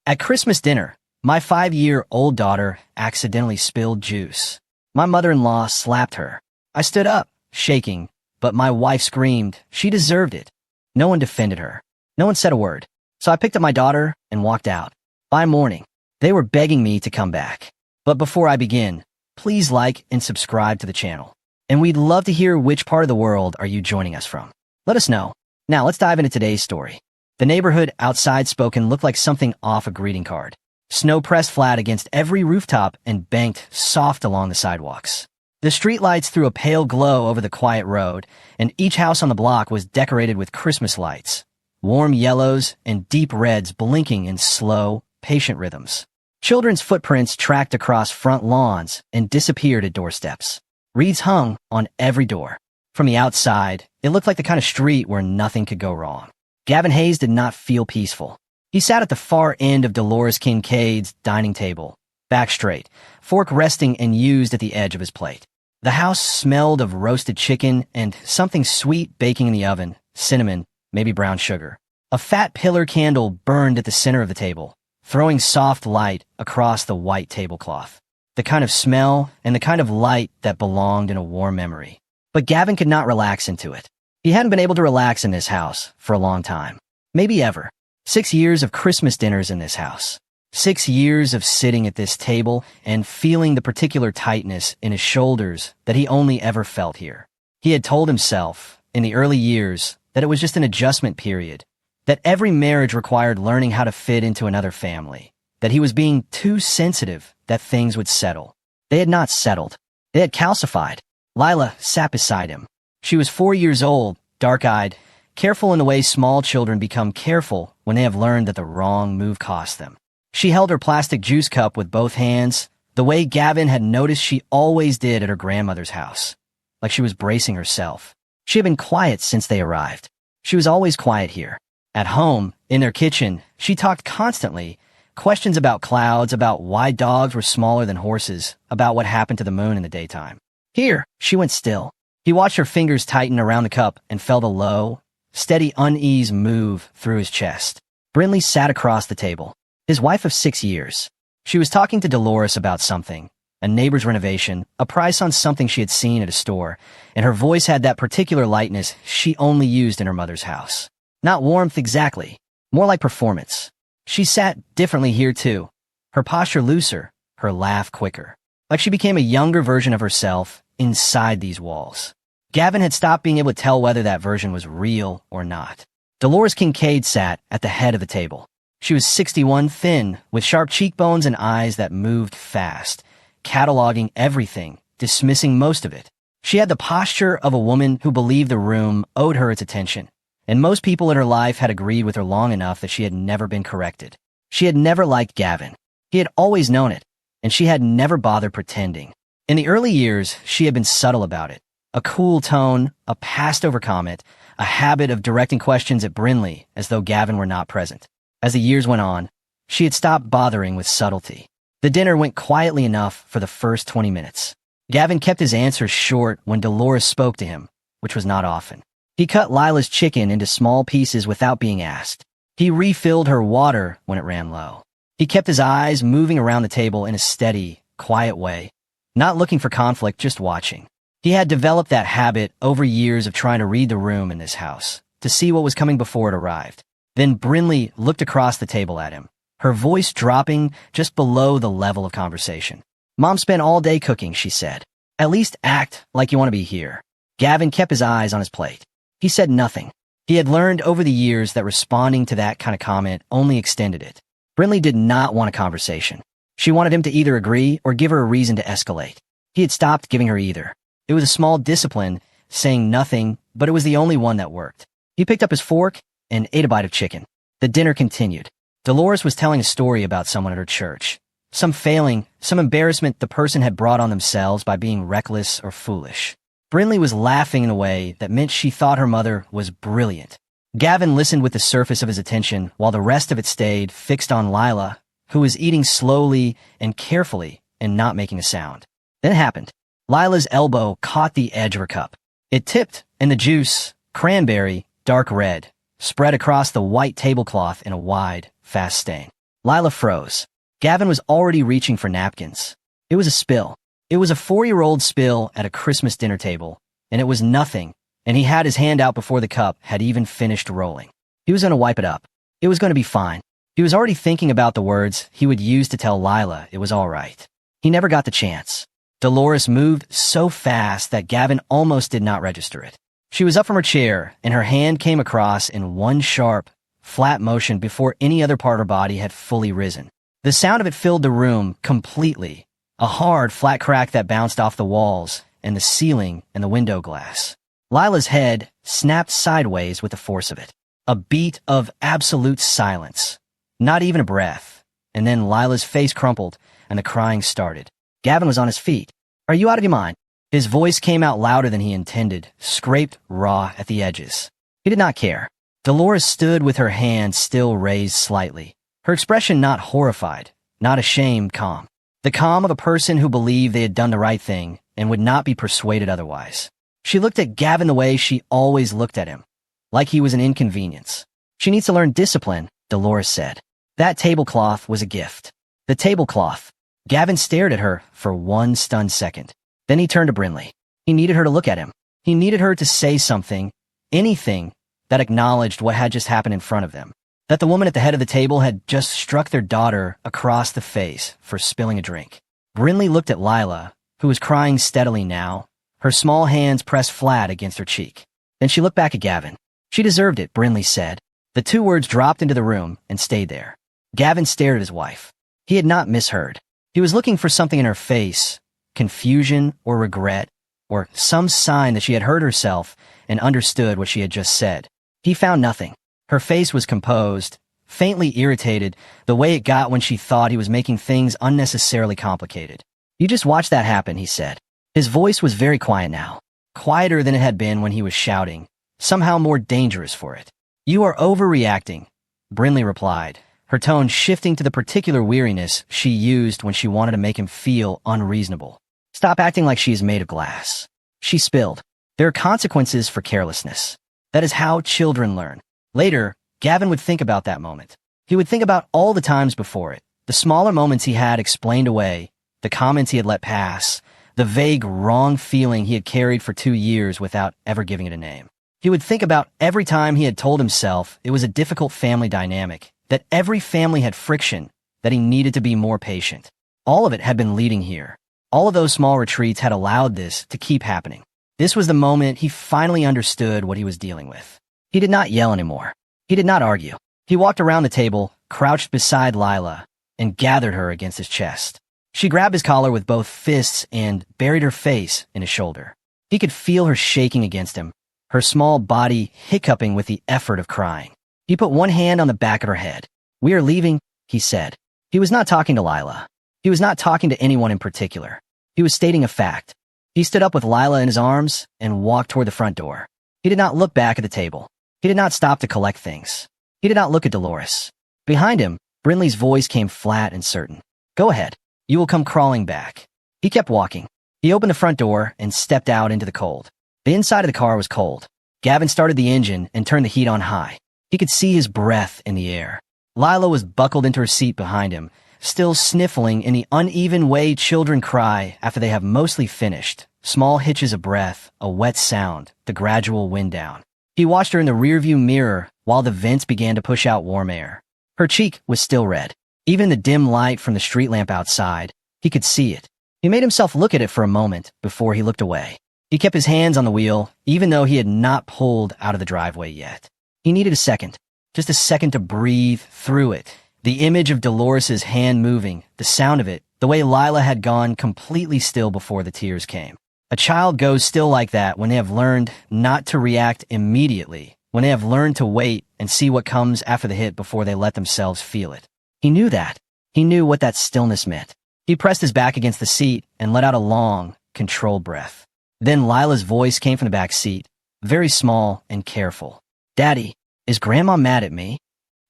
At Christmas dinner, my 5-year-old daughter accidentally spilled juice. My mother-in-law slapped her. I stood up, shaking, but my wife screamed she deserved it. No one defended her. No one said a word. So I picked up my daughter and walked out. By morning, they were begging me to come back. But before I begin, please like and subscribe to the channel. And we'd love to hear which part of the world are you joining us from. Let us know. Now let's dive into today's story. The neighborhood outside Spokane looked like something off a greeting card. Snow pressed flat against every rooftop and banked soft along the sidewalks. The streetlights threw a pale glow over the quiet road, and each house on the block was decorated with Christmas lights, warm yellows and deep reds blinking in slow, patient rhythms. Children's footprints tracked across front lawns and disappeared at doorsteps. Wreaths hung on every door. From the outside, it looked like the kind of street where nothing could go wrong. Gavin Hayes did not feel peaceful. He sat at the far end of Dolores Kincaid's dining table, back straight, fork resting and used at the edge of his plate. The house smelled of roasted chicken and something sweet baking in the oven, cinnamon, maybe brown sugar. A fat pillar candle burned at the center of the table, throwing soft light across the white tablecloth. The kind of smell and the kind of light that belonged in a warm memory. But Gavin could not relax into it. He hadn't been able to relax in this house for a long time. Maybe ever. 6 years of Christmas dinners in this house. 6 years of sitting at this table and feeling the particular tightness in his shoulders that he only ever felt here. He had told himself, in the early years, that it was just an adjustment period, that every marriage required learning how to fit into another family, that he was being too sensitive that things would settle. They had not settled. They had calcified. Lila sat beside him. She was 4 years old, dark-eyed, careful in the way small children become careful when they have learned that the wrong move costs them. She held her plastic juice cup with both hands, the way Gavin had noticed she always did at her grandmother's house, like she was bracing herself. She had been quiet since they arrived. She was always quiet here. At home, in their kitchen, she talked constantly, questions about clouds, about why dogs were smaller than horses, about what happened to the moon in the daytime. Here, she went still. He watched her fingers tighten around the cup and felt a low, steady unease move through his chest. Brindley sat across the table, his wife of 6 years. She was talking to Dolores about something, a neighbor's renovation, a price on something she had seen at a store, and her voice had that particular lightness she only used in her mother's house. Not warmth exactly, more like performance. She sat differently here too, her posture looser, her laugh quicker, like she became a younger version of herself inside these walls. Gavin had stopped being able to tell whether that version was real or not. Dolores Kincaid sat at the head of the table. She was 61, thin, with sharp cheekbones and eyes that moved fast, cataloging everything, dismissing most of it. She had the posture of a woman who believed the room owed her its attention, and most people in her life had agreed with her long enough that she had never been corrected. She had never liked Gavin. He had always known it, and she had never bothered pretending. In the early years, she had been subtle about it. A cool tone, a passed-over comment, a habit of directing questions at Brindley as though Gavin were not present. As the years went on, she had stopped bothering with subtlety. The dinner went quietly enough for the first 20 minutes. Gavin kept his answers short when Dolores spoke to him, which was not often. He cut Lila's chicken into small pieces without being asked. He refilled her water when it ran low. He kept his eyes moving around the table in a steady, quiet way, not looking for conflict, just watching. He had developed that habit over years of trying to read the room in this house, to see what was coming before it arrived. Then Brindley looked across the table at him, her voice dropping just below the level of conversation. "Mom spent all day cooking," she said. "At least act like you want to be here." Gavin kept his eyes on his plate. He said nothing. He had learned over the years that responding to that kind of comment only extended it. Brindley did not want a conversation. She wanted him to either agree or give her a reason to escalate. He had stopped giving her either. It was a small discipline, saying nothing, but it was the only one that worked. He picked up his fork and ate a bite of chicken. The dinner continued. Dolores was telling a story about someone at her church. Some failing, some embarrassment the person had brought on themselves by being reckless or foolish. Brindley was laughing in a way that meant she thought her mother was brilliant. Gavin listened with the surface of his attention while the rest of it stayed fixed on Lila, who was eating slowly and carefully and not making a sound. Then it happened. Lila's elbow caught the edge of her cup. It tipped, and the juice, cranberry, dark red, spread across the white tablecloth in a wide, fast stain. Lila froze. Gavin was already reaching for napkins. It was a spill. It was a 4-year-old spill at a Christmas dinner table, and it was nothing, and he had his hand out before the cup had even finished rolling. He was going to wipe it up. It was going to be fine. He was already thinking about the words he would use to tell Lila it was all right. He never got the chance. Dolores moved so fast that Gavin almost did not register it. She was up from her chair, and her hand came across in one sharp, flat motion before any other part of her body had fully risen. The sound of it filled the room completely, a hard, flat crack that bounced off the walls and the ceiling and the window glass. Lila's head snapped sideways with the force of it. A beat of absolute silence. Not even a breath. And then Lila's face crumpled, and the crying started. Gavin was on his feet. "Are you out of your mind?" His voice came out louder than he intended, scraped raw at the edges. He did not care. Dolores stood with her hand still raised slightly. Her expression not horrified, not ashamed, calm. The calm of a person who believed they had done the right thing and would not be persuaded otherwise. She looked at Gavin the way she always looked at him, like he was an inconvenience. "She needs to learn discipline," Dolores said. That tablecloth was a gift. The tablecloth. Gavin stared at her for one stunned second. Then he turned to Brinley. He needed her to look at him. He needed her to say something, anything, that acknowledged what had just happened in front of them. That the woman at the head of the table had just struck their daughter across the face for spilling a drink. Brinley looked at Lila, who was crying steadily now, her small hands pressed flat against her cheek. Then she looked back at Gavin. "She deserved it," Brinley said. The two words dropped into the room and stayed there. Gavin stared at his wife. He had not misheard. He was looking for something in her face, confusion or regret, or some sign that she had heard herself and understood what she had just said. He found nothing. Her face was composed, faintly irritated, the way it got when she thought he was making things unnecessarily complicated. "You just watch that happen," he said. His voice was very quiet now, quieter than it had been when he was shouting, somehow more dangerous for it. "You are overreacting," Brinley replied, her tone shifting to the particular weariness she used when she wanted to make him feel unreasonable. "Stop acting like she is made of glass." She spilled. There are consequences for carelessness. That is how children learn. Later, Gavin would think about that moment. He would think about all the times before it, the smaller moments he had explained away, the comments he had let pass, the vague, wrong feeling he had carried for 2 years without ever giving it a name. He would think about every time he had told himself it was a difficult family dynamic, that every family had friction, that he needed to be more patient. All of it had been leading here. All of those small retreats had allowed this to keep happening. This was the moment he finally understood what he was dealing with. He did not yell anymore. He did not argue. He walked around the table, crouched beside Lila, and gathered her against his chest. She grabbed his collar with both fists and buried her face in his shoulder. He could feel her shaking against him, her small body hiccuping with the effort of crying. He put one hand on the back of her head. "We are leaving," he said. He was not talking to Lila. He was not talking to anyone in particular. He was stating a fact. He stood up with Lila in his arms and walked toward the front door. He did not look back at the table. He did not stop to collect things. He did not look at Dolores. Behind him, Brinley's voice came flat and certain. "Go ahead. You will come crawling back." He kept walking. He opened the front door and stepped out into the cold. The inside of the car was cold. Gavin started the engine and turned the heat on high. He could see his breath in the air. Lila was buckled into her seat behind him, still sniffling in the uneven way children cry after they have mostly finished. Small hitches of breath, a wet sound, the gradual wind down. He watched her in the rearview mirror while the vents began to push out warm air. Her cheek was still red. Even in the dim light from the street lamp outside, he could see it. He made himself look at it for a moment before he looked away. He kept his hands on the wheel, even though he had not pulled out of the driveway yet. He needed a second, just a second to breathe through it. The image of Dolores's hand moving, the sound of it, the way Lila had gone completely still before the tears came. A child goes still like that when they have learned not to react immediately, when they have learned to wait and see what comes after the hit before they let themselves feel it. He knew that. He knew what that stillness meant. He pressed his back against the seat and let out a long, controlled breath. Then Lila's voice came from the back seat, very small and careful. "Daddy, is Grandma mad at me?"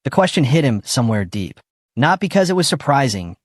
The question hit him somewhere deep. Not because it was surprising.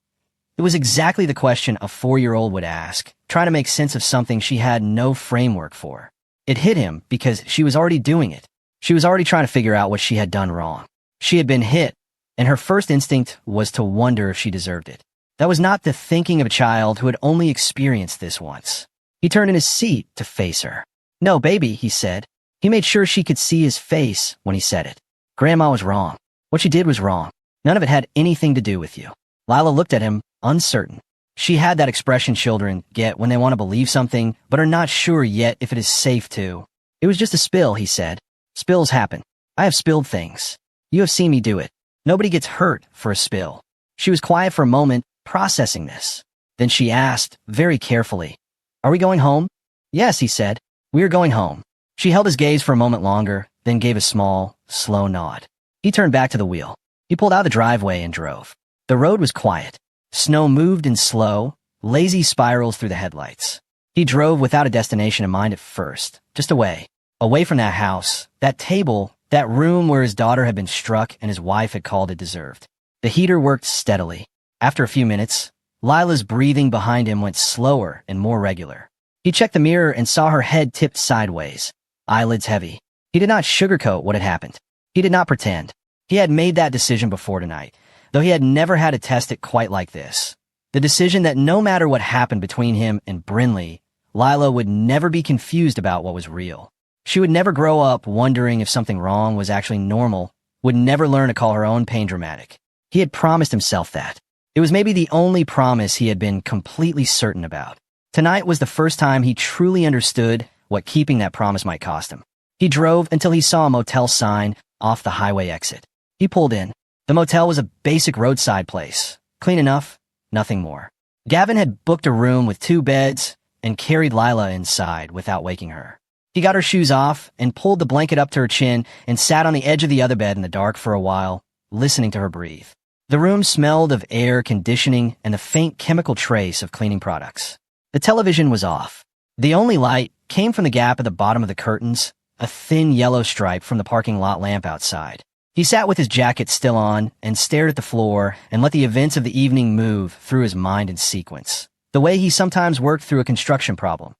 It was exactly the question a 4-year-old would ask, trying to make sense of something she had no framework for. It hit him because she was already doing it. She was already trying to figure out what she had done wrong. She had been hit, and her first instinct was to wonder if she deserved it. That was not the thinking of a child who had only experienced this once. He turned in his seat to face her. "No, baby," he said. He made sure she could see his face when he said it. "Grandma was wrong. What she did was wrong. None of it had anything to do with you." Lila looked at him, uncertain. She had that expression children get when they want to believe something, but are not sure yet if it is safe to. "It was just a spill," he said. "Spills happen. I have spilled things. You have seen me do it. Nobody gets hurt for a spill." She was quiet for a moment, processing this. Then she asked, very carefully, "Are we going home?" "Yes," he said. "We are going home." She held his gaze for a moment longer, then gave a small, slow nod. He turned back to the wheel. He pulled out of the driveway and drove. The road was quiet. Snow moved in slow, lazy spirals through the headlights. He drove without a destination in mind at first, just away. Away from that house, that table, that room where his daughter had been struck and his wife had called it deserved. The heater worked steadily. After a few minutes, Lila's breathing behind him went slower and more regular. He checked the mirror and saw her head tipped sideways, eyelids heavy. He did not sugarcoat what had happened. He did not pretend. He had made that decision before tonight, though he had never had to test it quite like this. The decision that no matter what happened between him and Brinley, Lila would never be confused about what was real. She would never grow up wondering if something wrong was actually normal, would never learn to call her own pain dramatic. He had promised himself that. It was maybe the only promise he had been completely certain about. Tonight was the first time he truly understood what keeping that promise might cost him. He drove until he saw a motel sign off the highway exit. He pulled in. The motel was a basic roadside place. Clean enough, nothing more. Gavin had booked a room with 2 beds and carried Lila inside without waking her. He got her shoes off and pulled the blanket up to her chin and sat on the edge of the other bed in the dark for a while, listening to her breathe. The room smelled of air conditioning and the faint chemical trace of cleaning products. The television was off. The only light came from the gap at the bottom of the curtains, a thin yellow stripe from the parking lot lamp outside. He sat with his jacket still on and stared at the floor and let the events of the evening move through his mind in sequence, the way he sometimes worked through a construction problem.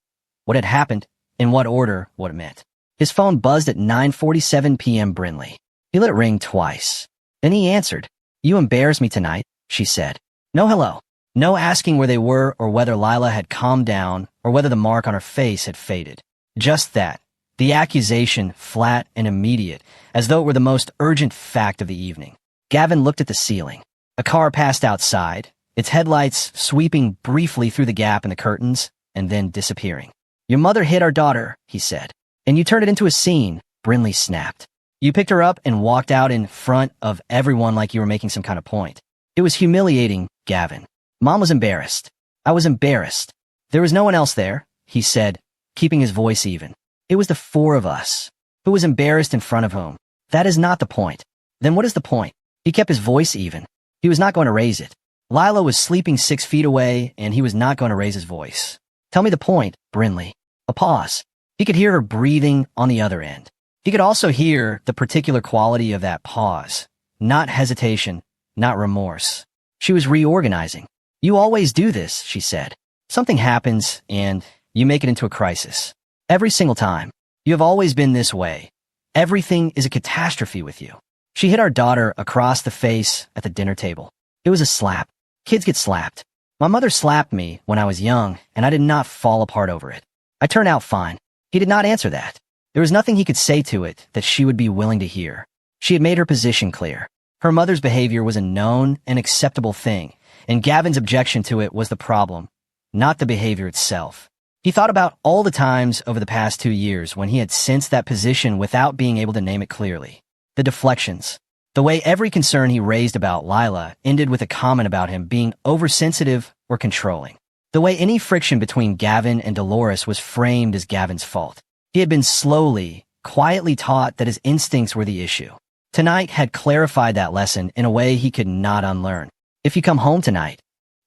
What had happened, in what order, what it meant. His phone buzzed at 9:47 p.m. Brinley. He let it ring twice. Then he answered. "You embarrassed me tonight," she said. No hello. No asking where they were or whether Lila had calmed down or whether the mark on her face had faded. Just that. The accusation, flat and immediate, as though it were the most urgent fact of the evening. Gavin looked at the ceiling. A car passed outside, its headlights sweeping briefly through the gap in the curtains and then disappearing. "Your mother hit our daughter," he said. "And you turned it into a scene," Brinley snapped. "You picked her up and walked out in front of everyone like you were making some kind of point. It was humiliating, Gavin. Mom was embarrassed. I was embarrassed. There was no one else there," he said, keeping his voice even. "It was the 4 of us. Who was embarrassed in front of whom? That is not the point. Then what is the point?" He kept his voice even. He was not going to raise it. Lila was sleeping 6 feet away, and he was not going to raise his voice. "Tell me the point, Brinley." A pause. He could hear her breathing on the other end. He could also hear the particular quality of that pause. Not hesitation, not remorse. She was reorganizing. "You always do this," she said. "Something happens, and you make it into a crisis. Every single time. You have always been this way. Everything is a catastrophe with you." She hit our daughter across the face at the dinner table. It was a slap. Kids get slapped. My mother slapped me when I was young, and I did not fall apart over it. I turned out fine. He did not answer that. There was nothing he could say to it that she would be willing to hear. She had made her position clear. Her mother's behavior was a known and acceptable thing, and Gavin's objection to it was the problem, not the behavior itself. He thought about all the times over the past 2 years when he had sensed that position without being able to name it clearly. The deflections. The way every concern he raised about Lila ended with a comment about him being oversensitive or controlling. The way any friction between Gavin and Dolores was framed as Gavin's fault. He had been slowly, quietly taught that his instincts were the issue. Tonight had clarified that lesson in a way he could not unlearn. "If you come home tonight,"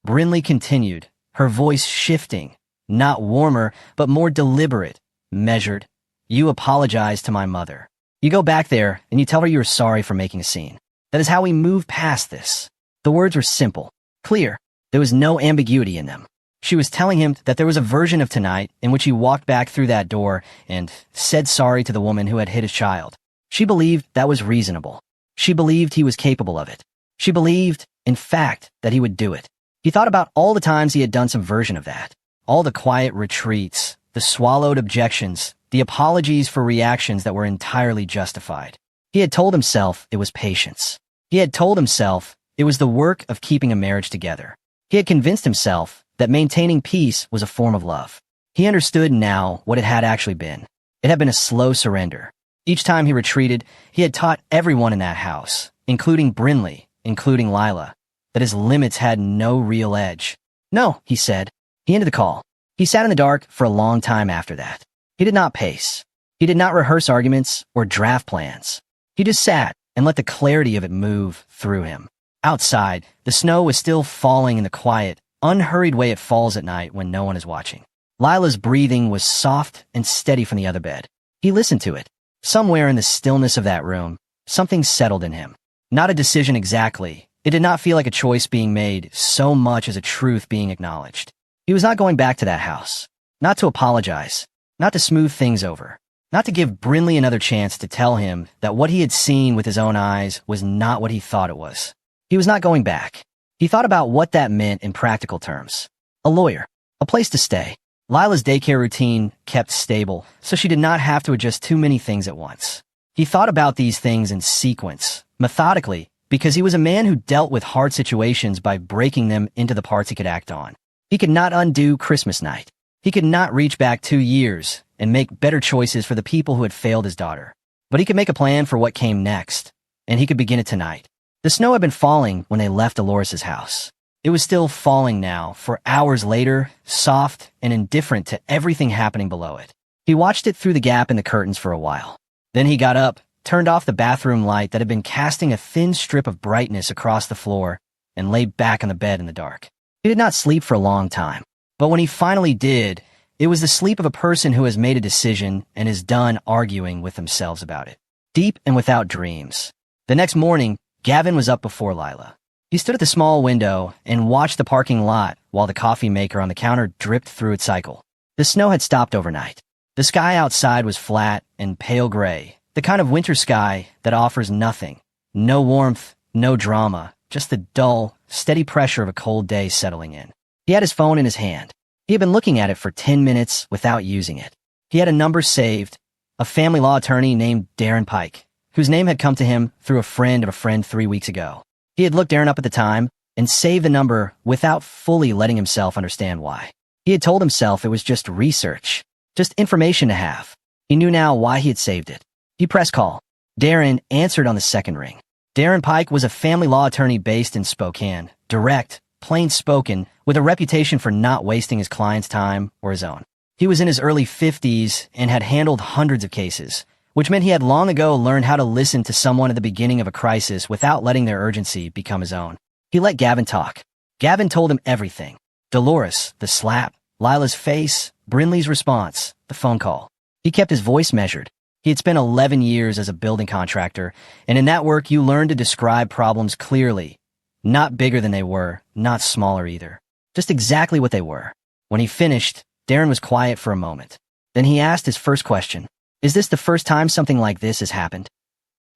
Brinley continued, her voice shifting, not warmer, but more deliberate, measured. "You apologize to my mother. You go back there and you tell her you are sorry for making a scene. That is how we move past this." The words were simple, clear. There was no ambiguity in them. She was telling him that there was a version of tonight in which he walked back through that door and said sorry to the woman who had hit his child. She believed that was reasonable. She believed he was capable of it. She believed, in fact, that he would do it. He thought about all the times he had done some version of that. All the quiet retreats, the swallowed objections, the apologies for reactions that were entirely justified. He had told himself it was patience. He had told himself it was the work of keeping a marriage together. He had convinced himself that maintaining peace was a form of love. He understood now what it had actually been. It had been a slow surrender. Each time he retreated, he had taught everyone in that house, including Brinley, including Lila, that his limits had no real edge. No, he said. He ended the call. He sat in the dark for a long time after that. He did not pace. He did not rehearse arguments or draft plans. He just sat and let the clarity of it move through him. Outside, the snow was still falling in the quiet, unhurried way it falls at night when no one is watching. Lila's breathing was soft and steady from the other bed. He listened to it. Somewhere in the stillness of that room, something settled in him. Not a decision exactly. It did not feel like a choice being made so much as a truth being acknowledged. He was not going back to that house. Not to apologize. Not to smooth things over. Not to give Brinley another chance to tell him that what he had seen with his own eyes was not what he thought it was. He was not going back. He thought about what that meant in practical terms. A lawyer. A place to stay. Lila's daycare routine kept stable, so she did not have to adjust too many things at once. He thought about these things in sequence, methodically, because he was a man who dealt with hard situations by breaking them into the parts he could act on. He could not undo Christmas night. He could not reach back 2 years and make better choices for the people who had failed his daughter. But he could make a plan for what came next, and he could begin it tonight. The snow had been falling when they left Dolores's house. It was still falling now, for hours later, soft and indifferent to everything happening below it. He watched it through the gap in the curtains for a while. Then he got up, turned off the bathroom light that had been casting a thin strip of brightness across the floor, and lay back on the bed in the dark. He did not sleep for a long time, but when he finally did, it was the sleep of a person who has made a decision and is done arguing with themselves about it. Deep and without dreams. The next morning, Gavin was up before Lila. He stood at the small window and watched the parking lot while the coffee maker on the counter dripped through its cycle. The snow had stopped overnight. The sky outside was flat and pale gray, the kind of winter sky that offers nothing. No warmth, no drama, just the dull, steady pressure of a cold day settling in. He had his phone in his hand. He had been looking at it for 10 minutes without using it. He had a number saved, a family law attorney named Darren Pike, whose name had come to him through a friend of a friend 3 weeks ago. He had looked Darren up at the time and saved the number without fully letting himself understand why. He had told himself it was just research, just information to have. He knew now why he had saved it. He pressed call. Darren answered on the second ring. Darren Pike was a family law attorney based in Spokane, direct, plain-spoken, with a reputation for not wasting his client's time or his own. He was in his early 50s and had handled hundreds of cases, which meant he had long ago learned how to listen to someone at the beginning of a crisis without letting their urgency become his own. He let Gavin talk. Gavin told him everything. Dolores, the slap, Lila's face, Brinley's response, the phone call. He kept his voice measured. He had spent 11 years as a building contractor, and in that work you learned to describe problems clearly. Not bigger than they were, not smaller either. Just exactly what they were. When he finished, Darren was quiet for a moment. Then he asked his first question. Is this the first time something like this has happened?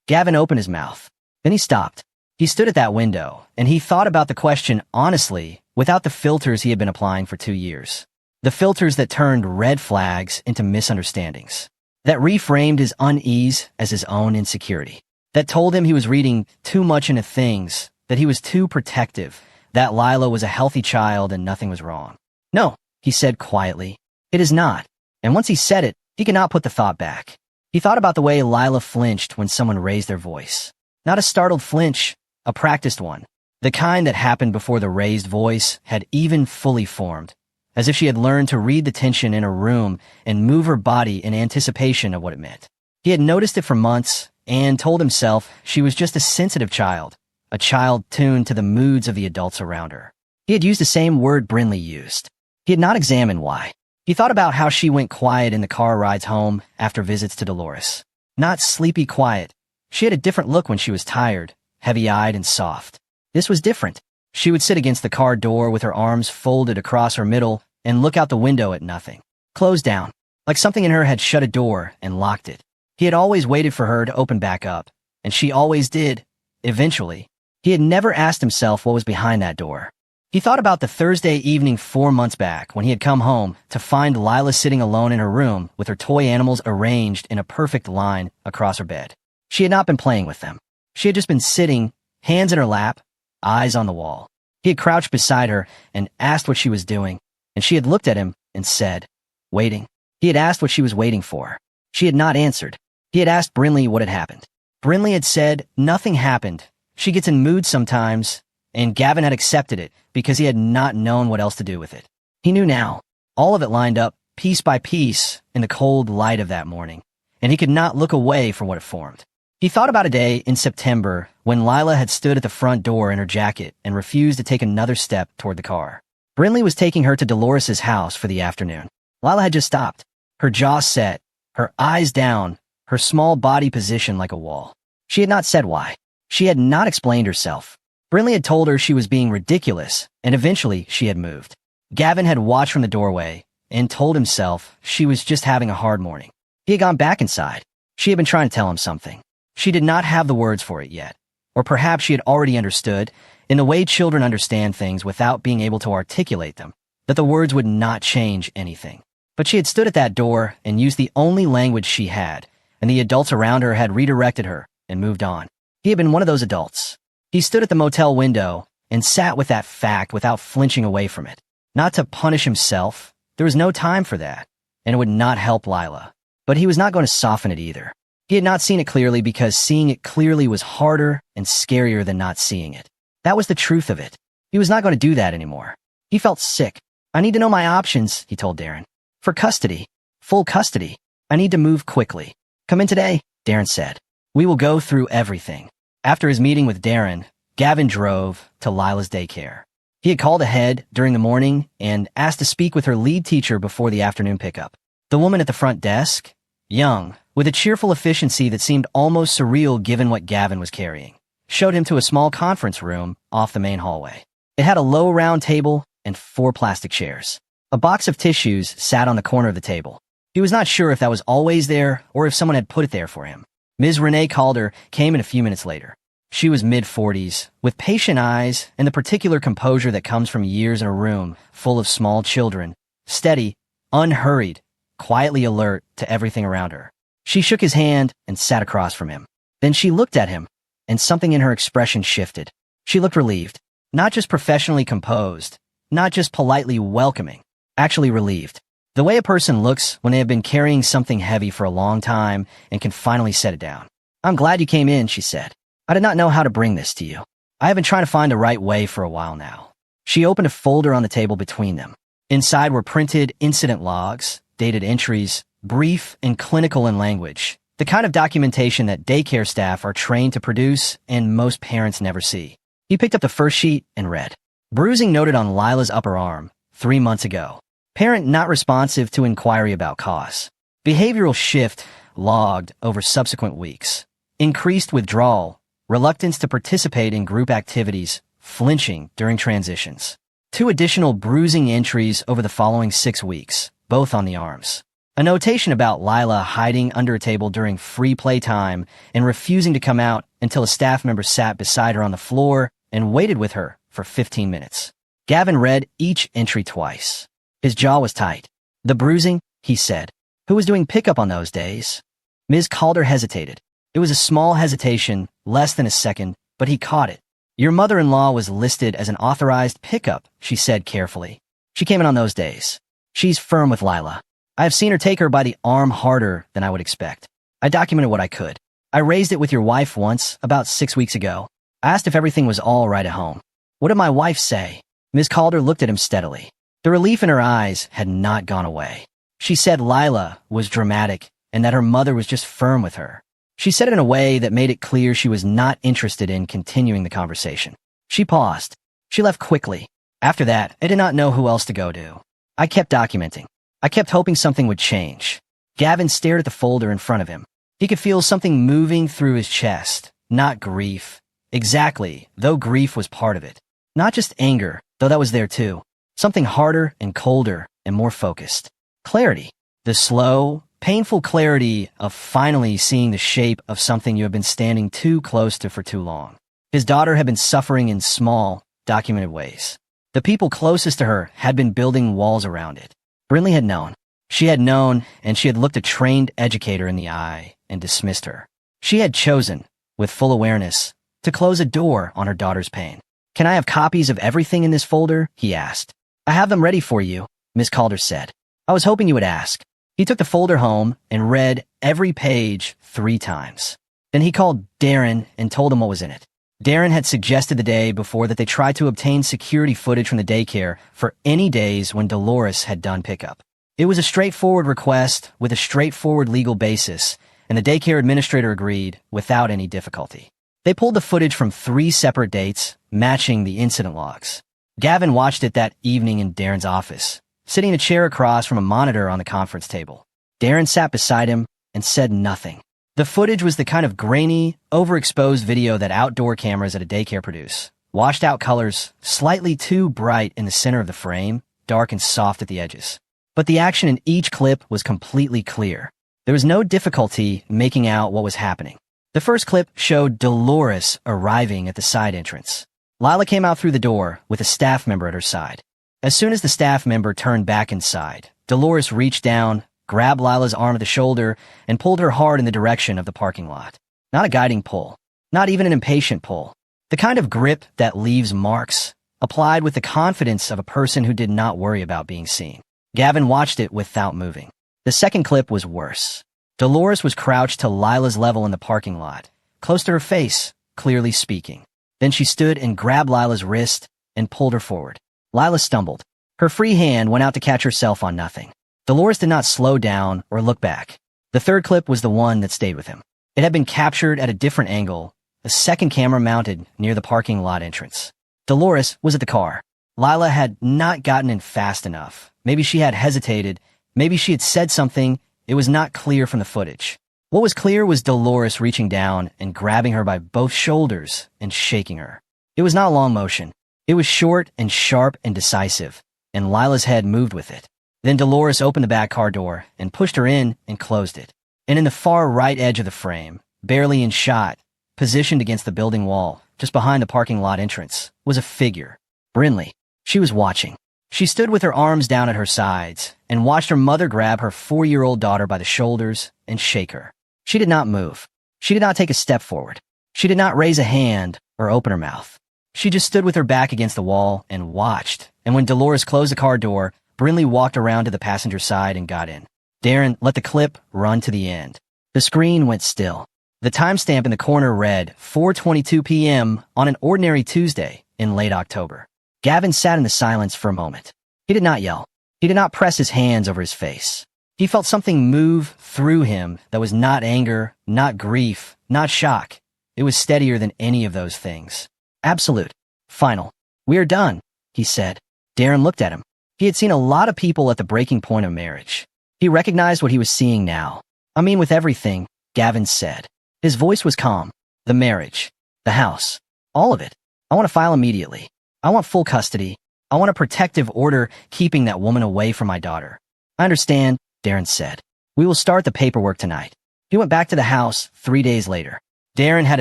Gavin opened his mouth. Then he stopped. He stood at that window, and he thought about the question honestly, without the filters he had been applying for 2 years. The filters that turned red flags into misunderstandings. That reframed his unease as his own insecurity. That told him he was reading too much into things, that he was too protective, that Lila was a healthy child and nothing was wrong. No, he said quietly. It is not. And once he said it, he could not put the thought back. He thought about the way Lila flinched when someone raised their voice. Not a startled flinch, a practiced one. The kind that happened before the raised voice had even fully formed, as if she had learned to read the tension in a room and move her body in anticipation of what it meant. He had noticed it for months and told himself she was just a sensitive child, a child tuned to the moods of the adults around her. He had used the same word Brinley used. He had not examined why. He thought about how she went quiet in the car rides home after visits to Dolores. Not sleepy quiet. She had a different look when she was tired, heavy-eyed and soft. This was different. She would sit against the car door with her arms folded across her middle and look out the window at nothing. Closed down, like something in her had shut a door and locked it. He had always waited for her to open back up, and she always did, eventually. He had never asked himself what was behind that door. He thought about the Thursday evening 4 months back when he had come home to find Lila sitting alone in her room with her toy animals arranged in a perfect line across her bed. She had not been playing with them. She had just been sitting, hands in her lap, eyes on the wall. He had crouched beside her and asked what she was doing, and she had looked at him and said, "Waiting." He had asked what she was waiting for. She had not answered. He had asked Brinley what had happened. Brinley had said, "Nothing happened. She gets in moods sometimes," and Gavin had accepted it because he had not known what else to do with it. He knew now. All of it lined up, piece by piece, in the cold light of that morning, and he could not look away from what it formed. He thought about a day in September when Lila had stood at the front door in her jacket and refused to take another step toward the car. Brinley was taking her to Dolores's house for the afternoon. Lila had just stopped, her jaw set, her eyes down, her small body positioned like a wall. She had not said why. She had not explained herself. Brinley had told her she was being ridiculous, and eventually she had moved. Gavin had watched from the doorway and told himself she was just having a hard morning. He had gone back inside. She had been trying to tell him something. She did not have the words for it yet. Or perhaps she had already understood, in the way children understand things without being able to articulate them, that the words would not change anything. But she had stood at that door and used the only language she had, and the adults around her had redirected her and moved on. He had been one of those adults. He stood at the motel window and sat with that fact without flinching away from it. Not to punish himself. There was no time for that, and it would not help Lila. But he was not going to soften it either. He had not seen it clearly because seeing it clearly was harder and scarier than not seeing it. That was the truth of it. He was not going to do that anymore. He felt sick. "I need to know my options," he told Darren. "For custody. Full custody. I need to move quickly." "Come in today," Darren said. "We will go through everything." After his meeting with Darren, Gavin drove to Lila's daycare. He had called ahead during the morning and asked to speak with her lead teacher before the afternoon pickup. The woman at the front desk, young, with a cheerful efficiency that seemed almost surreal given what Gavin was carrying, showed him to a small conference room off the main hallway. It had a low round table and 4 plastic chairs. A box of tissues sat on the corner of the table. He was not sure if that was always there or if someone had put it there for him. Ms. Renee Calder came in a few minutes later. She was mid-40s, with patient eyes and the particular composure that comes from years in a room full of small children, steady, unhurried, quietly alert to everything around her. She shook his hand and sat across from him. Then she looked at him, and something in her expression shifted. She looked relieved, not just professionally composed, not just politely welcoming, actually relieved. The way a person looks when they have been carrying something heavy for a long time and can finally set it down. "I'm glad you came in," she said. "I did not know how to bring this to you. I have been trying to find the right way for a while now." She opened a folder on the table between them. Inside were printed incident logs, dated entries, brief and clinical in language, the kind of documentation that daycare staff are trained to produce and most parents never see. He picked up the first sheet and read. Bruising noted on Lila's upper arm, 3 months ago. Parent not responsive to inquiry about cause. Behavioral shift logged over subsequent weeks. Increased withdrawal, reluctance to participate in group activities, flinching during transitions. 2 additional bruising entries over the following 6 weeks, both on the arms. A notation about Lila hiding under a table during free playtime and refusing to come out until a staff member sat beside her on the floor and waited with her for 15 minutes. Gavin read each entry twice. His jaw was tight. "The bruising," he said. "Who was doing pickup on those days?" Ms. Calder hesitated. It was a small hesitation, less than a second, but he caught it. "Your mother-in-law was listed as an authorized pickup," she said carefully. "She came in on those days. She's firm with Lila. I have seen her take her by the arm harder than I would expect. I documented what I could. I raised it with your wife once, about 6 weeks ago. I asked if everything was all right at home. What did my wife say?" Ms. Calder looked at him steadily. The relief in her eyes had not gone away. She said Lila was dramatic and that her mother was just firm with her. She said it in a way that made it clear she was not interested in continuing the conversation. She paused. She left quickly. After that, I did not know who else to go to. I kept documenting. I kept hoping something would change. Gavin stared at the folder in front of him. He could feel something moving through his chest, not grief. Exactly, though grief was part of it. Not just anger, though that was there too. Something harder and colder and more focused. Clarity. The slow, painful clarity of finally seeing the shape of something you have been standing too close to for too long. His daughter had been suffering in small, documented ways. The people closest to her had been building walls around it. Brinley had known. She had known, and she had looked a trained educator in the eye and dismissed her. She had chosen, with full awareness, to close a door on her daughter's pain. "Can I have copies of everything in this folder?" he asked. "I have them ready for you," Miss Calder said. "I was hoping you would ask." He took the folder home and read every page 3 times. Then he called Darren and told him what was in it. Darren had suggested the day before that they try to obtain security footage from the daycare for any days when Dolores had done pickup. It was a straightforward request with a straightforward legal basis, and the daycare administrator agreed without any difficulty. They pulled the footage from 3 separate dates, matching the incident logs. Gavin watched it that evening in Darren's office, sitting in a chair across from a monitor on the conference table. Darren sat beside him and said nothing. The footage was the kind of grainy, overexposed video that outdoor cameras at a daycare produce. Washed out colors, slightly too bright in the center of the frame, dark and soft at the edges. But the action in each clip was completely clear. There was no difficulty making out what was happening. The first clip showed Dolores arriving at the side entrance. Lila came out through the door with a staff member at her side. As soon as the staff member turned back inside, Dolores reached down, grabbed Lila's arm at the shoulder, and pulled her hard in the direction of the parking lot. Not a guiding pull, not even an impatient pull. The kind of grip that leaves marks, applied with the confidence of a person who did not worry about being seen. Gavin watched it without moving. The second clip was worse. Dolores was crouched to Lila's level in the parking lot, close to her face, clearly speaking. Then she stood and grabbed Lila's wrist and pulled her forward. Lila stumbled. Her free hand went out to catch herself on nothing. Dolores did not slow down or look back. The third clip was the one that stayed with him. It had been captured at a different angle, a second camera mounted near the parking lot entrance. Dolores was at the car. Lila had not gotten in fast enough. Maybe she had hesitated. Maybe she had said something. It was not clear from the footage. What was clear was Dolores reaching down and grabbing her by both shoulders and shaking her. It was not a long motion. It was short and sharp and decisive, and Lila's head moved with it. Then Dolores opened the back car door and pushed her in and closed it. And in the far right edge of the frame, barely in shot, positioned against the building wall, just behind the parking lot entrance, was a figure. Brinley. She was watching. She stood with her arms down at her sides and watched her mother grab her 4-year-old daughter by the shoulders and shake her. She did not move. She did not take a step forward. She did not raise a hand or open her mouth. She just stood with her back against the wall and watched. And when Dolores closed the car door, Brinley walked around to the passenger side and got in. Darren let the clip run to the end. The screen went still. The timestamp in the corner read 4:22 p.m. on an ordinary Tuesday in late October. Gavin sat in the silence for a moment. He did not yell. He did not press his hands over his face. He felt something move through him that was not anger, not grief, not shock. It was steadier than any of those things. Absolute. Final. "We are done," he said. Darren looked at him. He had seen a lot of people at the breaking point of marriage. He recognized what he was seeing now. "I mean with everything," Gavin said. His voice was calm. "The marriage. The house. All of it. I want to file immediately. I want full custody. I want a protective order keeping that woman away from my daughter." "I understand," Darren said. "We will start the paperwork tonight." He went back to the house 3 days later. Darren had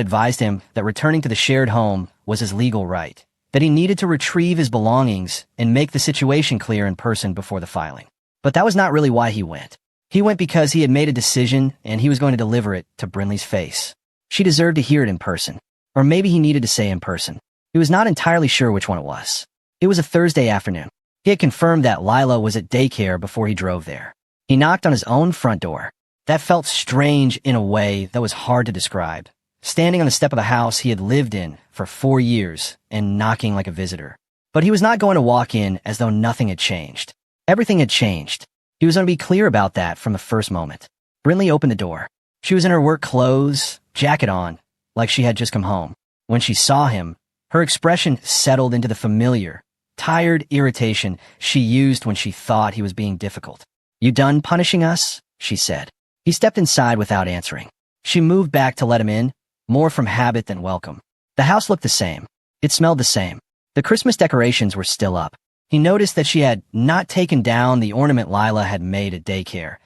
advised him that returning to the shared home was his legal right, that he needed to retrieve his belongings and make the situation clear in person before the filing. But that was not really why he went. He went because he had made a decision and he was going to deliver it to Brinley's face. She deserved to hear it in person. Or maybe he needed to say in person. He was not entirely sure which one it was. It was a Thursday afternoon. He had confirmed that Lila was at daycare before he drove there. He knocked on his own front door. That felt strange in a way that was hard to describe. Standing on the step of the house he had lived in for 4 years and knocking like a visitor. But he was not going to walk in as though nothing had changed. Everything had changed. He was going to be clear about that from the first moment. Brinley opened the door. She was in her work clothes, jacket on, like she had just come home. When she saw him, her expression settled into the familiar, tired irritation she used when she thought he was being difficult. "You done punishing us?" she said. He stepped inside without answering. She moved back to let him in, more from habit than welcome. The house looked the same. It smelled the same. The Christmas decorations were still up. He noticed that she had not taken down the ornament Lila had made at daycare,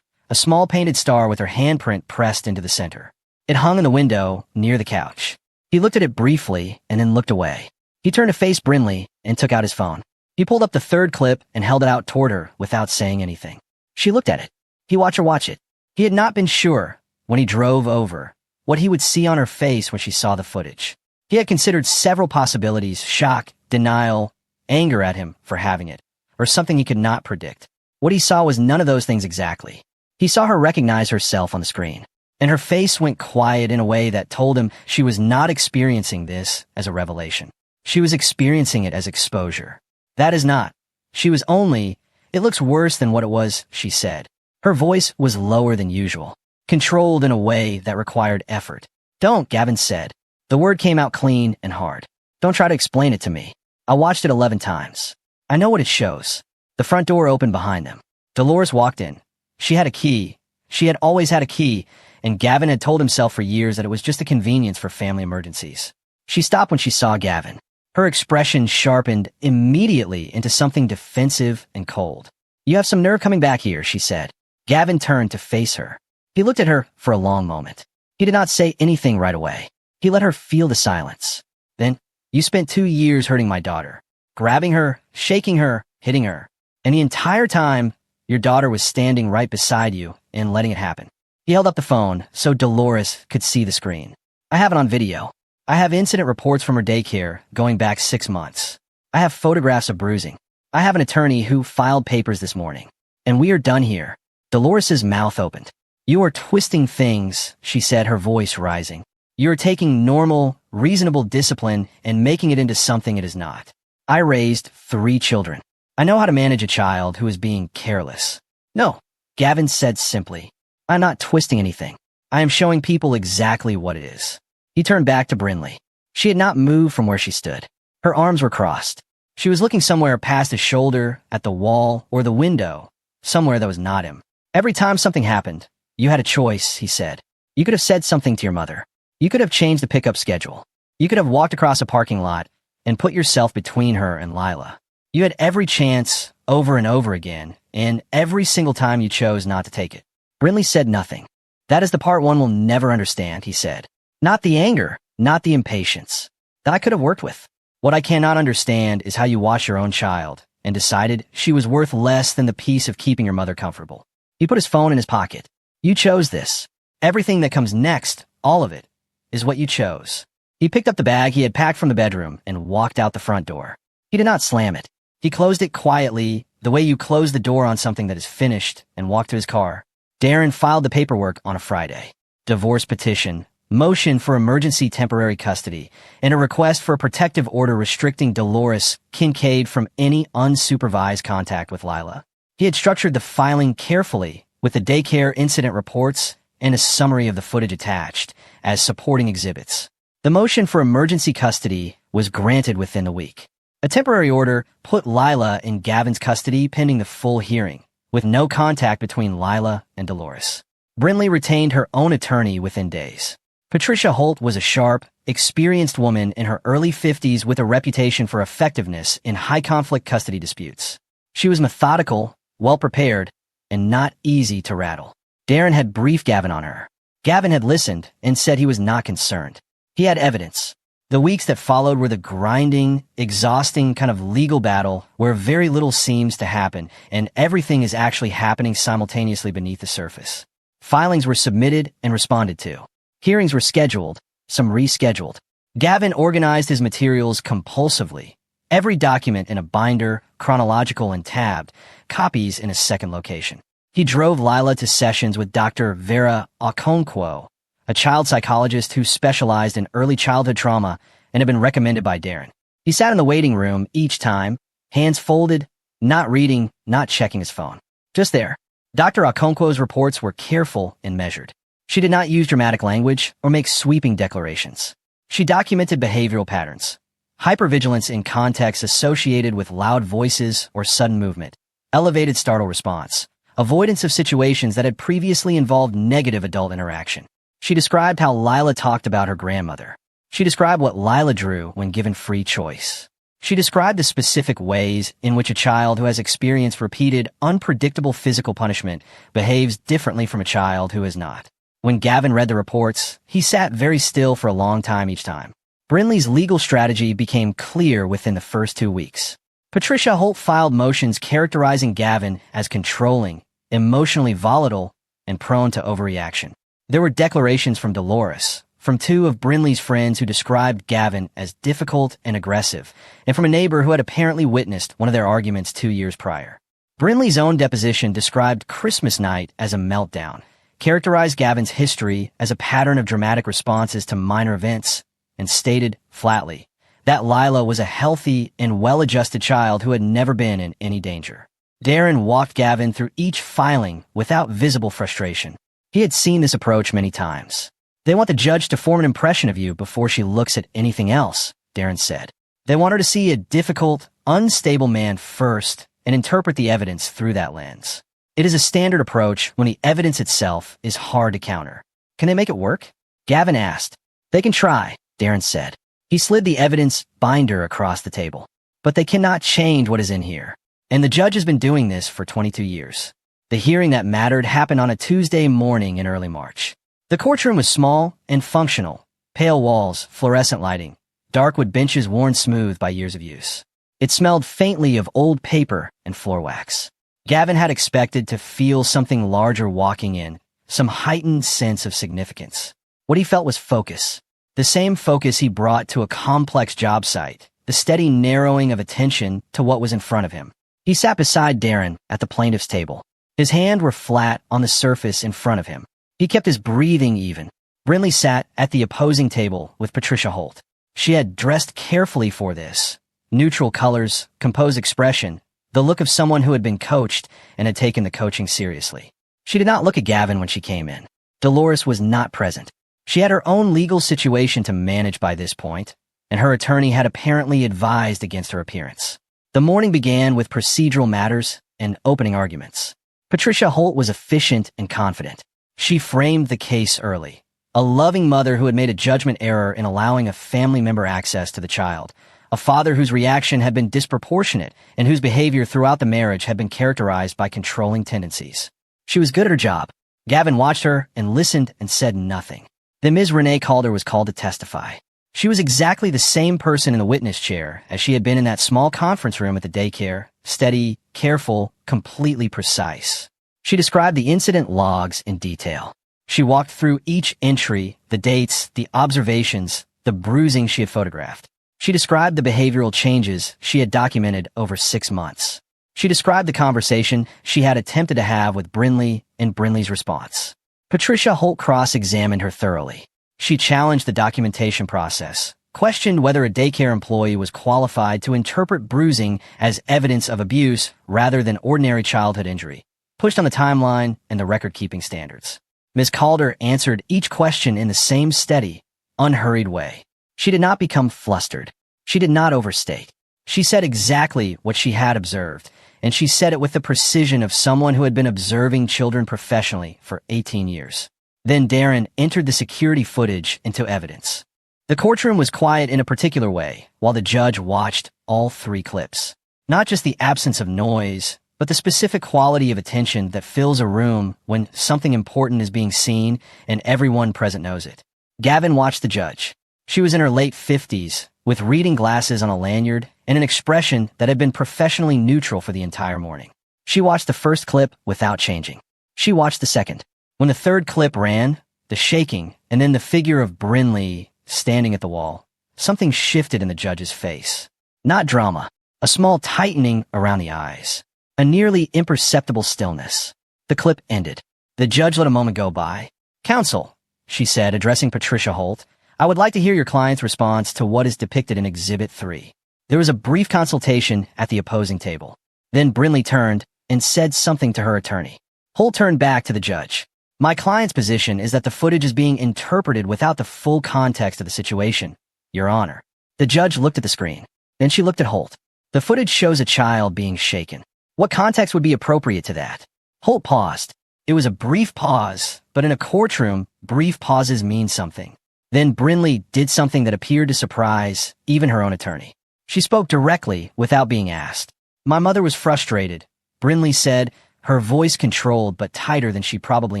a small painted star with her handprint pressed into the center. It hung in the window near the couch. He looked at it briefly and then looked away. He turned to face Brinley and took out his phone. He pulled up the third clip and held it out toward her without saying anything. She looked at it. He watched her watch it. He had not been sure, when he drove over, what he would see on her face when she saw the footage. He had considered several possibilities: shock, denial, anger at him for having it, or something he could not predict. What he saw was none of those things exactly. He saw her recognize herself on the screen, and her face went quiet in a way that told him she was not experiencing this as a revelation. She was experiencing it as exposure. That is not. She was only, "It looks worse than what it was," she said. Her voice was lower than usual, controlled in a way that required effort. "Don't," Gavin said. The word came out clean and hard. "Don't try to explain it to me. I watched it 11 times. I know what it shows." The front door opened behind them. Dolores walked in. She had a key. She had always had a key, and Gavin had told himself for years that it was just a convenience for family emergencies. She stopped when she saw Gavin. Her expression sharpened immediately into something defensive and cold. "You have some nerve coming back here," she said. Gavin turned to face her. He looked at her for a long moment. He did not say anything right away. He let her feel the silence. Then, "You spent 2 years hurting my daughter, grabbing her, shaking her, hitting her. And the entire time, your daughter was standing right beside you and letting it happen." He held up the phone so Dolores could see the screen. "I have it on video. I have incident reports from her daycare going back 6 months. I have photographs of bruising. I have an attorney who filed papers this morning. And we are done here." Dolores's mouth opened. "You are twisting things," she said, her voice rising. "You are taking normal, reasonable discipline and making it into something it is not. I raised 3 children. I know how to manage a child who is being careless." "No," Gavin said simply. "I'm not twisting anything. I am showing people exactly what it is." He turned back to Brinley. She had not moved from where she stood. Her arms were crossed. She was looking somewhere past his shoulder, at the wall, or the window, somewhere that was not him. "Every time something happened, you had a choice," he said. "You could have said something to your mother. You could have changed the pickup schedule. You could have walked across a parking lot and put yourself between her and Lila. You had every chance over and over again, and every single time you chose not to take it." Brinley said nothing. "That is the part one will never understand," he said. "Not the anger, not the impatience. That I could have worked with. What I cannot understand is how you watched your own child and decided she was worth less than the piece of keeping your mother comfortable." He put his phone in his pocket. "You chose this. Everything that comes next, all of it, is what you chose." He picked up the bag he had packed from the bedroom and walked out the front door. He did not slam it. He closed it quietly, the way you close the door on something that is finished, and walked to his car. Darren filed the paperwork on a Friday. Divorce petition, motion for emergency temporary custody, and a request for a protective order restricting Dolores Kincaid from any unsupervised contact with Lila. He had structured the filing carefully, with the daycare incident reports and a summary of the footage attached as supporting exhibits. The motion for emergency custody was granted within the week. A temporary order put Lila in Gavin's custody pending the full hearing, with no contact between Lila and Dolores. Brinley retained her own attorney within days. Patricia Holt was a sharp, experienced woman in her early 50s with a reputation for effectiveness in high-conflict custody disputes. She was methodical, well-prepared, and not easy to rattle. Darren had briefed Gavin on her. Gavin had listened and said he was not concerned. He had evidence. The weeks that followed were the grinding, exhausting kind of legal battle where very little seems to happen and everything is actually happening simultaneously beneath the surface. Filings were submitted and responded to. Hearings were scheduled, some rescheduled. Gavin organized his materials compulsively. Every document in a binder, chronological and tabbed, copies in a second location. He drove Lila to sessions with Dr. Vera Okonkwo, a child psychologist who specialized in early childhood trauma and had been recommended by Darren. He sat in the waiting room each time, hands folded, not reading, not checking his phone. Just there. Dr. Okonkwo's reports were careful and measured. She did not use dramatic language or make sweeping declarations. She documented behavioral patterns, hypervigilance in contexts associated with loud voices or sudden movement, elevated startle response, avoidance of situations that had previously involved negative adult interaction. She described how Lila talked about her grandmother. She described what Lila drew when given free choice. She described the specific ways in which a child who has experienced repeated, unpredictable physical punishment behaves differently from a child who has not. When Gavin read the reports, he sat very still for a long time each time. Brinley's legal strategy became clear within the first 2 weeks. Patricia Holt filed motions characterizing Gavin as controlling, emotionally volatile, and prone to overreaction. There were declarations from Dolores, from 2 of Brinley's friends who described Gavin as difficult and aggressive, and from a neighbor who had apparently witnessed one of their arguments 2 years prior. Brinley's own deposition described Christmas night as a meltdown, characterized Gavin's history as a pattern of dramatic responses to minor events, and stated, flatly, that Lila was a healthy and well-adjusted child who had never been in any danger. Darren walked Gavin through each filing without visible frustration. He had seen this approach many times. They want the judge to form an impression of you before she looks at anything else, Darren said. They want her to see a difficult, unstable man first and interpret the evidence through that lens. It is a standard approach when the evidence itself is hard to counter. Can they make it work? Gavin asked. They can try, Darren said. He slid the evidence binder across the table. But they cannot change what is in here. And the judge has been doing this for 22 years. The hearing that mattered happened on a Tuesday morning in early March. The courtroom was small and functional. Pale walls, fluorescent lighting, dark wood benches worn smooth by years of use. It smelled faintly of old paper and floor wax. Gavin had expected to feel something larger walking in, some heightened sense of significance. What he felt was focus. The same focus he brought to a complex job site, the steady narrowing of attention to what was in front of him. He sat beside Darren at the plaintiff's table. His hands were flat on the surface in front of him. He kept his breathing even. Brinley sat at the opposing table with Patricia Holt. She had dressed carefully for this. Neutral colors, composed expression, the look of someone who had been coached and had taken the coaching seriously. She did not look at Gavin when she came in. Dolores was not present. She had her own legal situation to manage by this point, and her attorney had apparently advised against her appearance. The morning began with procedural matters and opening arguments. Patricia Holt was efficient and confident. She framed the case early. A loving mother who had made a judgment error in allowing a family member access to the child. A father whose reaction had been disproportionate and whose behavior throughout the marriage had been characterized by controlling tendencies. She was good at her job. Gavin watched her and listened and said nothing. Then Ms. Renee Calder was called to testify. She was exactly the same person in the witness chair as she had been in that small conference room at the daycare, steady, careful, completely precise. She described the incident logs in detail. She walked through each entry, the dates, the observations, the bruising she had photographed. She described the behavioral changes she had documented over 6 months. She described the conversation she had attempted to have with Brinley and Brinley's response. Patricia Holt cross-examined her thoroughly. She challenged the documentation process, questioned whether a daycare employee was qualified to interpret bruising as evidence of abuse rather than ordinary childhood injury, pushed on the timeline and the record-keeping standards. Ms. Calder answered each question in the same steady, unhurried way. She did not become flustered. She did not overstate. She said exactly what she had observed, and she said it with the precision of someone who had been observing children professionally for 18 years. Then Darren entered the security footage into evidence. The courtroom was quiet in a particular way, while the judge watched all 3 clips. Not just the absence of noise, but the specific quality of attention that fills a room when something important is being seen and everyone present knows it. Gavin watched the judge. She was in her late 50s, with reading glasses on a lanyard and an expression that had been professionally neutral for the entire morning. She watched the first clip without changing. She watched the second. When the third clip ran, the shaking, and then the figure of Brinley standing at the wall, something shifted in the judge's face. Not drama, a small tightening around the eyes, a nearly imperceptible stillness. The clip ended. The judge let a moment go by. "Counsel," she said, addressing Patricia Holt, "I would like to hear your client's response to what is depicted in Exhibit 3. There was a brief consultation at the opposing table. Then Brinley turned and said something to her attorney. Holt turned back to the judge. "My client's position is that the footage is being interpreted without the full context of the situation, Your Honor." The judge looked at the screen. Then she looked at Holt. "The footage shows a child being shaken. What context would be appropriate to that?" Holt paused. It was a brief pause, but in a courtroom, brief pauses mean something. Then Brinley did something that appeared to surprise even her own attorney. She spoke directly without being asked. "My mother was frustrated," Brinley said, her voice controlled but tighter than she probably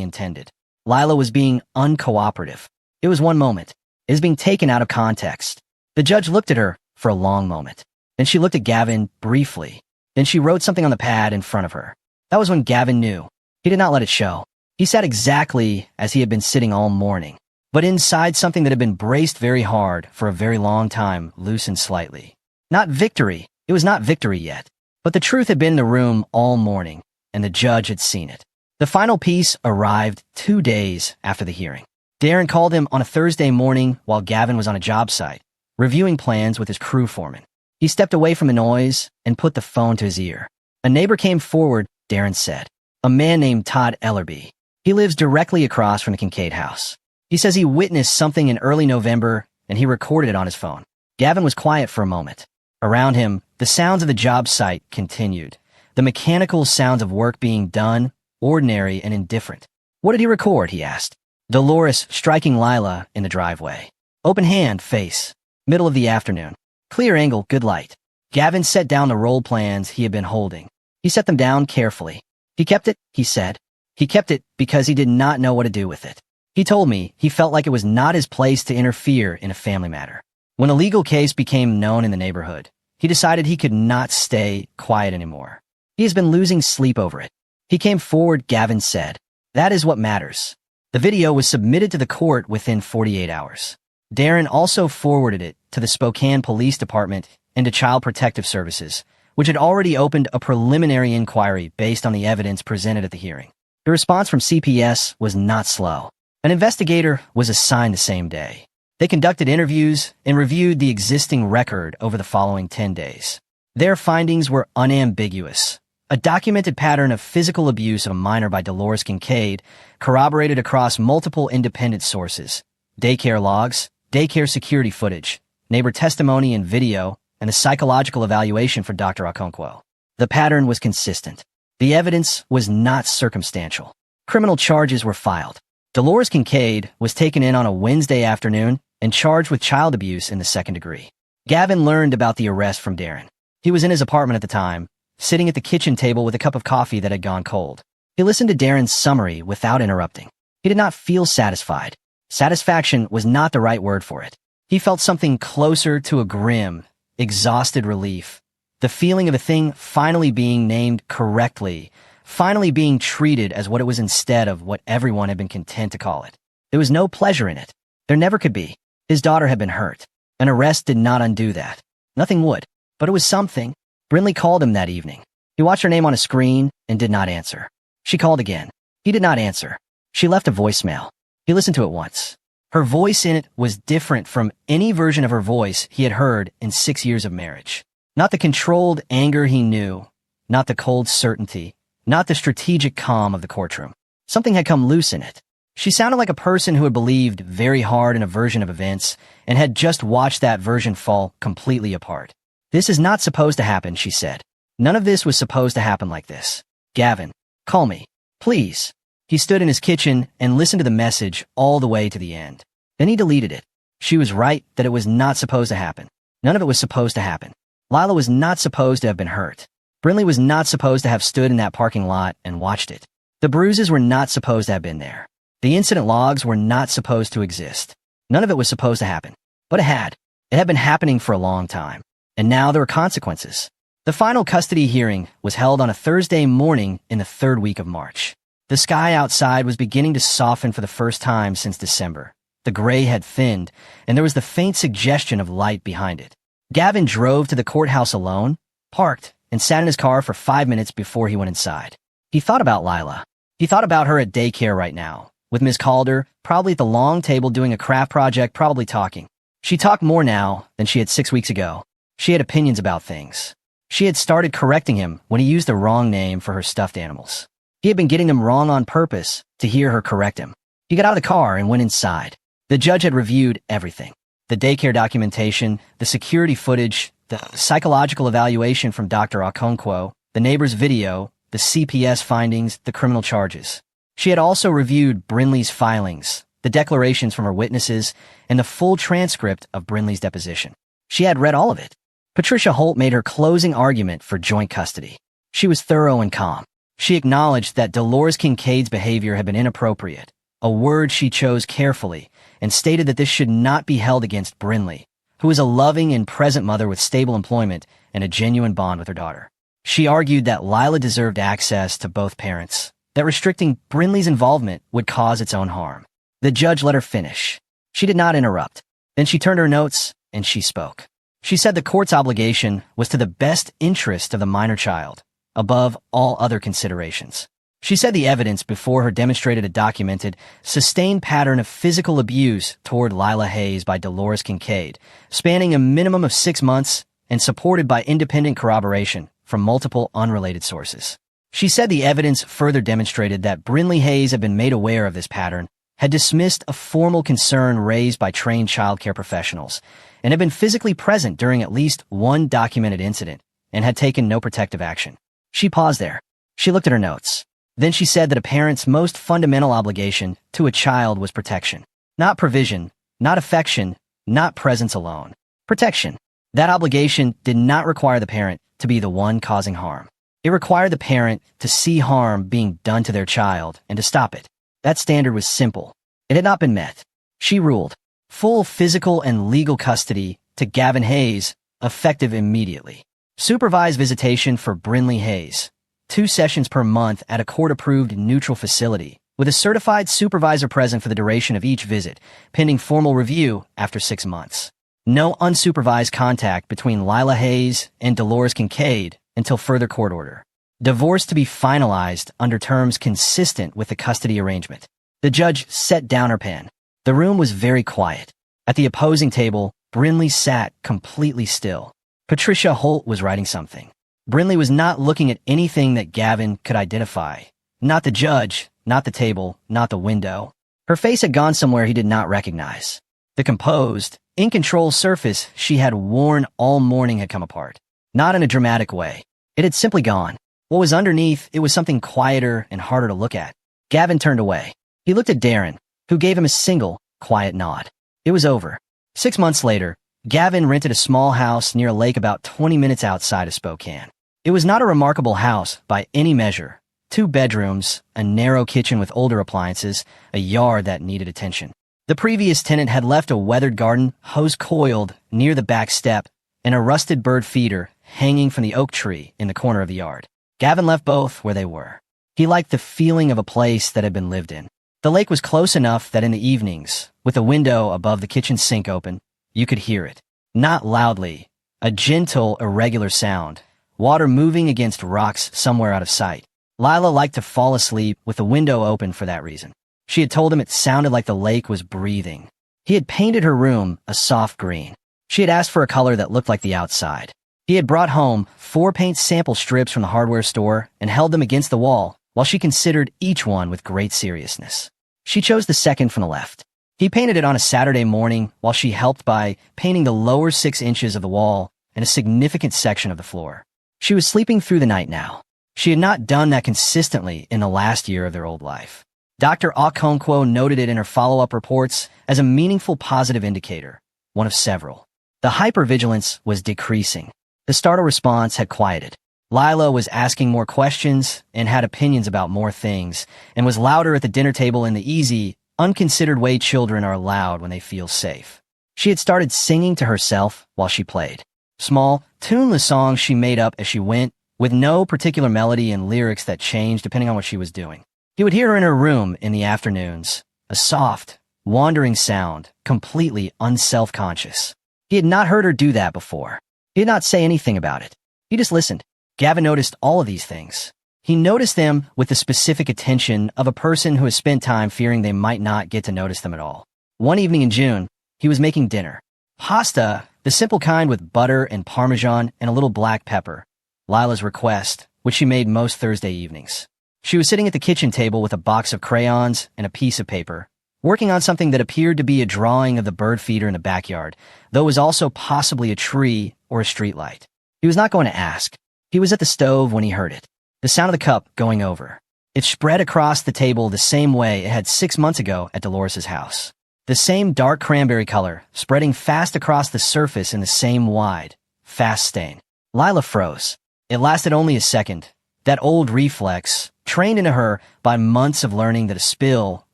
intended. Lila was being uncooperative. It was one moment. It was being taken out of context. The judge looked at her for a long moment. Then she looked at Gavin briefly. Then she wrote something on the pad in front of her. That was when Gavin knew. He did not let it show. He sat exactly as he had been sitting all morning. But inside, something that had been braced very hard for a very long time loosened slightly. Not victory. It was not victory yet. But the truth had been in the room all morning, and the judge had seen it. The final piece arrived 2 days after the hearing. Darren called him on a Thursday morning while Gavin was on a job site, reviewing plans with his crew foreman. He stepped away from the noise and put the phone to his ear. A neighbor came forward, Darren said. A man named Todd Ellerby. He lives directly across from the Kincaid house. He says he witnessed something in early November and he recorded it on his phone. Gavin was quiet for a moment. Around him, the sounds of the job site continued. The mechanical sounds of work being done, ordinary and indifferent. What did he record, he asked. Dolores striking Lila in the driveway. Open hand, face. Middle of the afternoon. Clear angle, good light. Gavin set down the roll plans he had been holding. He set them down carefully. He kept it, he said. He kept it because he did not know what to do with it. He told me he felt like it was not his place to interfere in a family matter. When a legal case became known in the neighborhood, he decided he could not stay quiet anymore. He has been losing sleep over it. He came forward, Gavin said. That is what matters. The video was submitted to the court within 48 hours. Darren also forwarded it to the Spokane Police Department and to Child Protective Services, which had already opened a preliminary inquiry based on the evidence presented at the hearing. The response from CPS was not slow. An investigator was assigned the same day. They conducted interviews and reviewed the existing record over the following 10 days. Their findings were unambiguous. A documented pattern of physical abuse of a minor by Dolores Kincaid, corroborated across multiple independent sources. Daycare logs, daycare security footage, neighbor testimony and video, and a psychological evaluation for Dr. Okonkwo. The pattern was consistent. The evidence was not circumstantial. Criminal charges were filed. Dolores Kincaid was taken in on a Wednesday afternoon and charged with child abuse in the second degree. Gavin learned about the arrest from Darren. He was in his apartment at the time, sitting at the kitchen table with a cup of coffee that had gone cold. He listened to Darren's summary without interrupting. He did not feel satisfied. Satisfaction was not the right word for it. He felt something closer to a grim, exhausted relief. The feeling of a thing finally being named correctly, finally being treated as what it was instead of what everyone had been content to call it. There was no pleasure in it. There never could be. His daughter had been hurt. An arrest did not undo that. Nothing would. But it was something. Brinley called him that evening. He watched her name on a screen and did not answer. She called again. He did not answer. She left a voicemail. He listened to it once. Her voice in it was different from any version of her voice he had heard in 6 years of marriage. Not the controlled anger he knew, not the cold certainty, not the strategic calm of the courtroom. Something had come loose in it. She sounded like a person who had believed very hard in a version of events and had just watched that version fall completely apart. This is not supposed to happen, she said. None of this was supposed to happen like this. Gavin, call me, please. He stood in his kitchen and listened to the message all the way to the end. Then he deleted it. She was right that it was not supposed to happen. None of it was supposed to happen. Lila was not supposed to have been hurt. Brinley was not supposed to have stood in that parking lot and watched it. The bruises were not supposed to have been there. The incident logs were not supposed to exist. None of it was supposed to happen. But it had. It had been happening for a long time. And now there were consequences. The final custody hearing was held on a Thursday morning in the third week of March. The sky outside was beginning to soften for the first time since December. The gray had thinned, and there was the faint suggestion of light behind it. Gavin drove to the courthouse alone, parked, and sat in his car for 5 minutes before he went inside. He thought about Lila. He thought about her at daycare right now, with Miss Calder, probably at the long table doing a craft project, probably talking. She talked more now than she had 6 weeks ago. She had opinions about things. She had started correcting him when he used the wrong name for her stuffed animals. He had been getting them wrong on purpose to hear her correct him. He got out of the car and went inside. The judge had reviewed everything. The daycare documentation, the security footage, the psychological evaluation from Dr. Okonkwo, the neighbor's video, the CPS findings, the criminal charges. She had also reviewed Brinley's filings, the declarations from her witnesses, and the full transcript of Brinley's deposition. She had read all of it. Patricia Holt made her closing argument for joint custody. She was thorough and calm. She acknowledged that Dolores Kincaid's behavior had been inappropriate, a word she chose carefully, and stated that this should not be held against Brinley, who was a loving and present mother with stable employment and a genuine bond with her daughter. She argued that Lila deserved access to both parents, that restricting Brinley's involvement would cause its own harm. The judge let her finish. She did not interrupt. Then she turned to her notes, and she spoke. She said the court's obligation was to the best interest of the minor child, above all other considerations. She said the evidence before her demonstrated a documented, sustained pattern of physical abuse toward Lila Hayes by Dolores Kincaid, spanning a minimum of 6 months and supported by independent corroboration from multiple unrelated sources. She said the evidence further demonstrated that Brinley Hayes had been made aware of this pattern, had dismissed a formal concern raised by trained child care professionals, and had been physically present during at least one documented incident, and had taken no protective action. She paused there. She looked at her notes. Then she said that a parent's most fundamental obligation to a child was protection. Not provision, not affection, not presence alone. Protection. That obligation did not require the parent to be the one causing harm. It required the parent to see harm being done to their child and to stop it. That standard was simple. It had not been met. She ruled full physical and legal custody to Gavin Hayes, effective immediately. Supervised visitation for Brinley Hayes. 2 sessions per month at a court-approved neutral facility, with a certified supervisor present for the duration of each visit, pending formal review after 6 months. No unsupervised contact between Lila Hayes and Dolores Kincaid until further court order. Divorce to be finalized under terms consistent with the custody arrangement. The judge set down her pen. The room was very quiet. At the opposing table, Brinley sat completely still. Patricia Holt was writing something. Brinley was not looking at anything that Gavin could identify. Not the judge, not the table, not the window. Her face had gone somewhere he did not recognize. The composed, in-control surface she had worn all morning had come apart. Not in a dramatic way. It had simply gone. What was underneath, it was something quieter and harder to look at. Gavin turned away. He looked at Darren, who gave him a single, quiet nod. It was over. 6 months later, Gavin rented a small house near a lake about 20 minutes outside of Spokane. It was not a remarkable house by any measure. 2 bedrooms, a narrow kitchen with older appliances, a yard that needed attention. The previous tenant had left a weathered garden hose coiled near the back step and a rusted bird feeder hanging from the oak tree in the corner of the yard. Gavin left both where they were. He liked the feeling of a place that had been lived in. The lake was close enough that in the evenings, with a window above the kitchen sink open, you could hear it. Not loudly, a gentle, irregular sound. Water moving against rocks somewhere out of sight. Lila liked to fall asleep with the window open for that reason. She had told him it sounded like the lake was breathing. He had painted her room a soft green. She had asked for a color that looked like the outside. He had brought home 4 paint sample strips from the hardware store and held them against the wall while she considered each one with great seriousness. She chose the second from the left. He painted it on a Saturday morning while she helped by painting the lower 6 inches of the wall and a significant section of the floor. She was sleeping through the night now. She had not done that consistently in the last year of their old life. Dr. Okonkwo noted it in her follow-up reports as a meaningful positive indicator, one of several. The hypervigilance was decreasing. The startle response had quieted. Lila was asking more questions and had opinions about more things, and was louder at the dinner table in the easy, unconsidered way children are loud when they feel safe. She had started singing to herself while she played. Small, tuneless songs she made up as she went, with no particular melody and lyrics that changed depending on what she was doing. He would hear her in her room in the afternoons, a soft, wandering sound, completely unself-conscious. He had not heard her do that before. He did not say anything about it. He just listened. Gavin noticed all of these things. He noticed them with the specific attention of a person who has spent time fearing they might not get to notice them at all. One evening in June, he was making dinner. Pasta, the simple kind with butter and Parmesan and a little black pepper. Lila's request, which she made most Thursday evenings. She was sitting at the kitchen table with a box of crayons and a piece of paper, working on something that appeared to be a drawing of the bird feeder in the backyard, though it was also possibly a tree or a streetlight. He was not going to ask. He was at the stove when he heard it. The sound of the cup going over. It spread across the table the same way it had 6 months ago at Dolores's house. The same dark cranberry color, spreading fast across the surface in the same wide, fast stain. Lila froze. It lasted only a second. That old reflex, trained into her by months of learning that a spill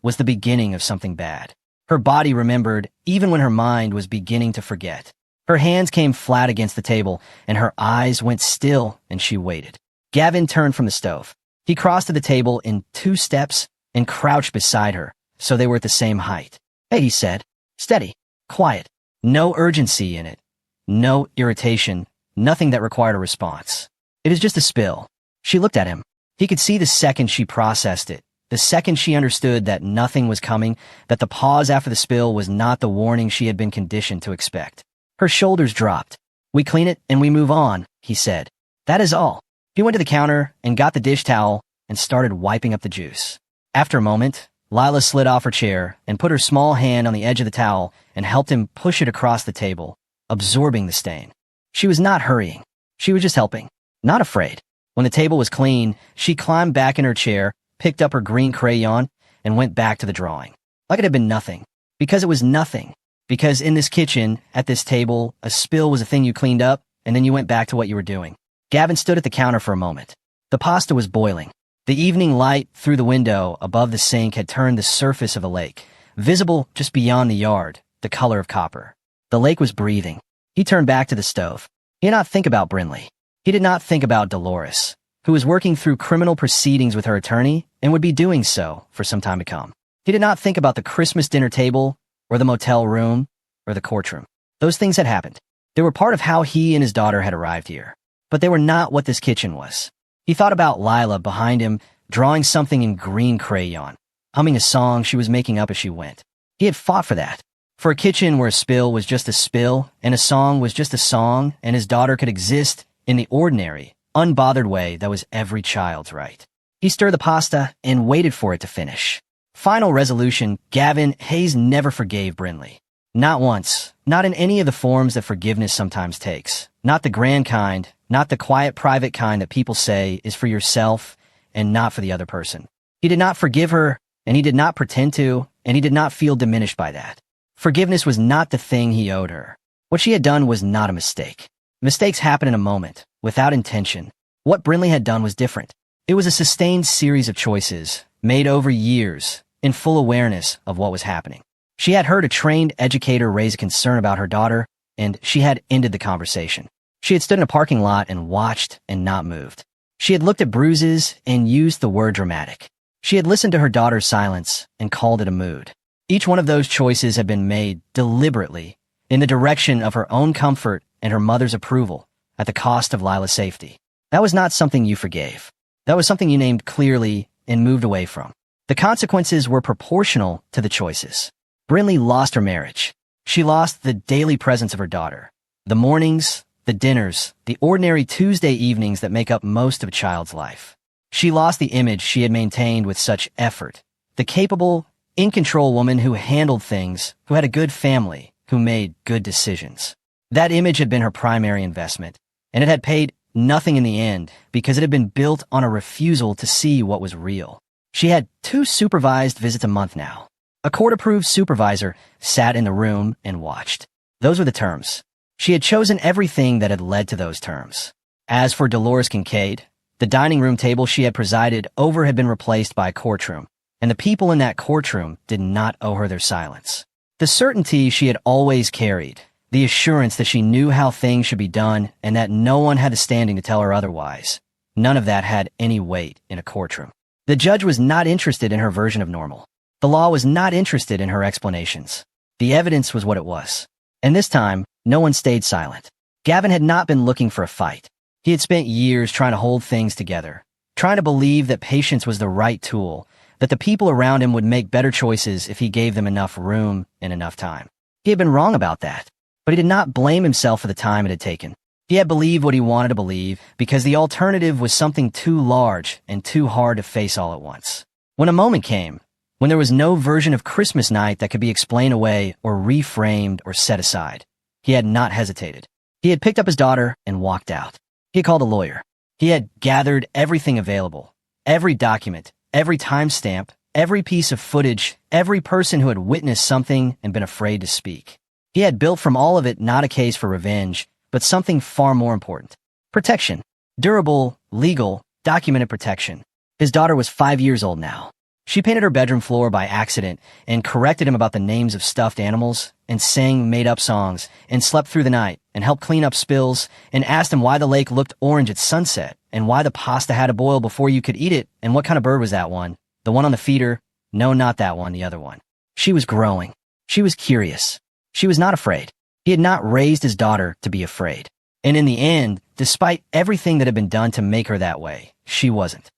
was the beginning of something bad. Her body remembered even when her mind was beginning to forget. Her hands came flat against the table, and her eyes went still, and she waited. Gavin turned from the stove. He crossed to the table in 2 steps and crouched beside her, so they were at the same height. "Hey," he said. "Steady. Quiet. No urgency in it. No irritation. Nothing that required a response. It is just a spill." She looked at him. He could see the second she processed it, the second she understood that nothing was coming, that the pause after the spill was not the warning she had been conditioned to expect. Her shoulders dropped. "We clean it and we move on," he said. "That is all." He went to the counter and got the dish towel and started wiping up the juice. After a moment, Lila slid off her chair and put her small hand on the edge of the towel and helped him push it across the table, absorbing the stain. She was not hurrying. She was just helping, not afraid. When the table was clean, she climbed back in her chair, picked up her green crayon, and went back to the drawing. Like it had been nothing. Because it was nothing. Because in this kitchen, at this table, a spill was a thing you cleaned up, and then you went back to what you were doing. Gavin stood at the counter for a moment. The pasta was boiling. The evening light through the window above the sink had turned the surface of a lake, visible just beyond the yard, the color of copper. The lake was breathing. He turned back to the stove. He did not think about Brinley. He did not think about Dolores, who was working through criminal proceedings with her attorney and would be doing so for some time to come. He did not think about the Christmas dinner table or the motel room or the courtroom. Those things had happened. They were part of how he and his daughter had arrived here. But they were not what this kitchen was. He thought about Lila behind him, drawing something in green crayon, humming a song she was making up as she went. He had fought for that. For a kitchen where a spill was just a spill, and a song was just a song, and his daughter could exist in the ordinary, unbothered way that was every child's right. He stirred the pasta and waited for it to finish. Final resolution: Gavin Hayes never forgave Brinley. Not once. Not in any of the forms that forgiveness sometimes takes. Not the grand kind, not the quiet, private kind that people say is for yourself and not for the other person. He did not forgive her, and he did not pretend to, and he did not feel diminished by that. Forgiveness was not the thing he owed her. What she had done was not a mistake. Mistakes happen in a moment, without intention. What Brinley had done was different. It was a sustained series of choices, made over years, in full awareness of what was happening. She had heard a trained educator raise a concern about her daughter, and she had ended the conversation. She had stood in a parking lot and watched and not moved. She had looked at bruises and used the word dramatic. She had listened to her daughter's silence and called it a mood. Each one of those choices had been made deliberately in the direction of her own comfort and her mother's approval at the cost of Lila's safety. That was not something you forgave. That was something you named clearly and moved away from. The consequences were proportional to the choices. Brinley lost her marriage. She lost the daily presence of her daughter. The mornings, the dinners, the ordinary Tuesday evenings that make up most of a child's life. She lost the image she had maintained with such effort. The capable, in-control woman who handled things, who had a good family, who made good decisions. That image had been her primary investment, and it had paid nothing in the end because it had been built on a refusal to see what was real. She had 2 supervised visits a month now. A court-approved supervisor sat in the room and watched. Those were the terms. She had chosen everything that had led to those terms. As for Dolores Kincaid, the dining room table she had presided over had been replaced by a courtroom, and the people in that courtroom did not owe her their silence. The certainty she had always carried, the assurance that she knew how things should be done and that no one had the standing to tell her otherwise, none of that had any weight in a courtroom. The judge was not interested in her version of normal. The law was not interested in her explanations. The evidence was what it was. And this time, no one stayed silent. Gavin had not been looking for a fight. He had spent years trying to hold things together, trying to believe that patience was the right tool, that the people around him would make better choices if he gave them enough room and enough time. He had been wrong about that, but he did not blame himself for the time it had taken. He had believed what he wanted to believe because the alternative was something too large and too hard to face all at once. When a moment came, when there was no version of Christmas night that could be explained away or reframed or set aside, he had not hesitated. He had picked up his daughter and walked out. He had called a lawyer. He had gathered everything available, every document, every timestamp, every piece of footage, every person who had witnessed something and been afraid to speak. He had built from all of it not a case for revenge, but something far more important. Protection. Durable, legal, documented protection. His daughter was 5 years old now. She painted her bedroom floor by accident and corrected him about the names of stuffed animals and sang made-up songs and slept through the night and helped clean up spills and asked him why the lake looked orange at sunset and why the pasta had to boil before you could eat it and what kind of bird was that one. The one on the feeder? No, not that one, the other one. She was growing. She was curious. She was not afraid. He had not raised his daughter to be afraid. And in the end, despite everything that had been done to make her that way, she wasn't.